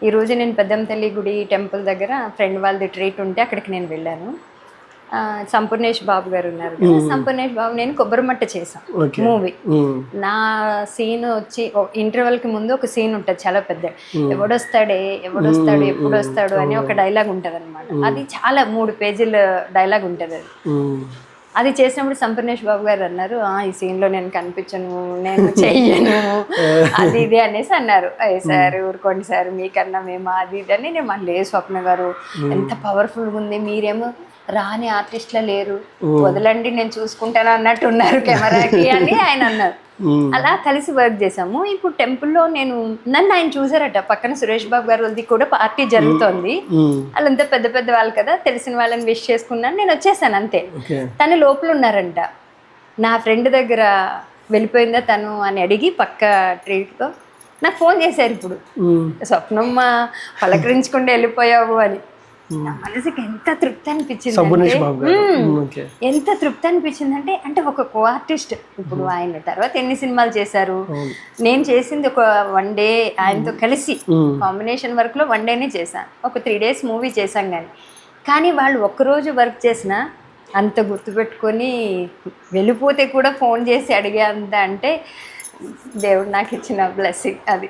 ఈరోజు నేను పెద్దమ్మ తల్లి గుడి టెంపుల్ దగ్గర ఫ్రెండ్ వాళ్ళది ట్రీట్ ఉంటే అక్కడికి నేను వెళ్ళాను. సంపూర్ణేష్ బాబు గారు ఉన్నారు కదా, సంపూర్ణేష్ బాబు నేను కొబ్బరిమట్ట చేశాం మూవీ. నా సీన్ వచ్చి ఇంటర్వెల్కి ముందు ఒక సీన్ ఉంటుంది చాలా పెద్ద, ఎవడొస్తాడు ఎప్పుడు వస్తాడు అని ఒక డైలాగ్ ఉంటుంది అనమాట. అది చాలా 3 పేజీల డైలాగ్ ఉంటుంది అది. అది చేసినప్పుడు సంపూర్ణేష్ బాబు గారు అన్నారు, ఈ సీన్లో నేను కనిపించను, నేను చెయ్యను అది ఇది అనేసి అన్నారు. అయ్యి సార్ ఊరుకోండి సార్, మీకన్నా మేము అది ఇది అని. నేను మళ్ళీ స్వప్న గారు ఎంత పవర్ఫుల్గా ఉంది, మీరేమో రాని ఆర్టిస్ట్లా లేరు, వదలండి నేను చూసుకుంటాను అన్నట్టు ఉన్నారు కెమెరాకి అని ఆయన అన్నారు. అలా కలిసి వర్క్ చేసాము. ఇప్పుడు టెంపుల్లో నన్ను ఆయన చూసారట, పక్కన సురేష్ బాబు గారు వాళ్ళది కూడా పార్టీ జరుగుతోంది, వాళ్ళంతా పెద్ద పెద్ద వాళ్ళు కదా, తెలిసిన వాళ్ళని విష్ చేసుకున్నాను, నేను వచ్చేసాను అంతే. తను లోపల ఉన్నారంట, నా ఫ్రెండ్ దగ్గర వెళ్ళిపోయిందా తను అని అడిగి పక్క ట్రీట్తో నాకు ఫోన్ చేశారు. ఇప్పుడు స్వప్నమ్మ పలకరించకుండా వెళ్ళిపోయావు అని. నా మనసుకి ఎంత తృప్తి అనిపించింది, ఎంత తృప్తి అనిపించిందంటే, అంటే ఒక కో ఆర్టిస్ట్ ఇప్పుడు ఆయన తర్వాత ఎన్ని సినిమాలు చేశారు, నేను చేసింది ఒక 1 డే ఆయనతో కలిసి కాంబినేషన్ వర్క్లో 1 డేనే చేశాను, ఒక 3 days మూవీ చేశాం. కానీ వాళ్ళు ఒక్కరోజు వర్క్ చేసినా అంత గుర్తుపెట్టుకొని వెళ్ళిపోతే కూడా ఫోన్ చేసి అడిగే అంత అంటే దేవుడు నాకు ఇచ్చిన బ్లెస్సింగ్ అది.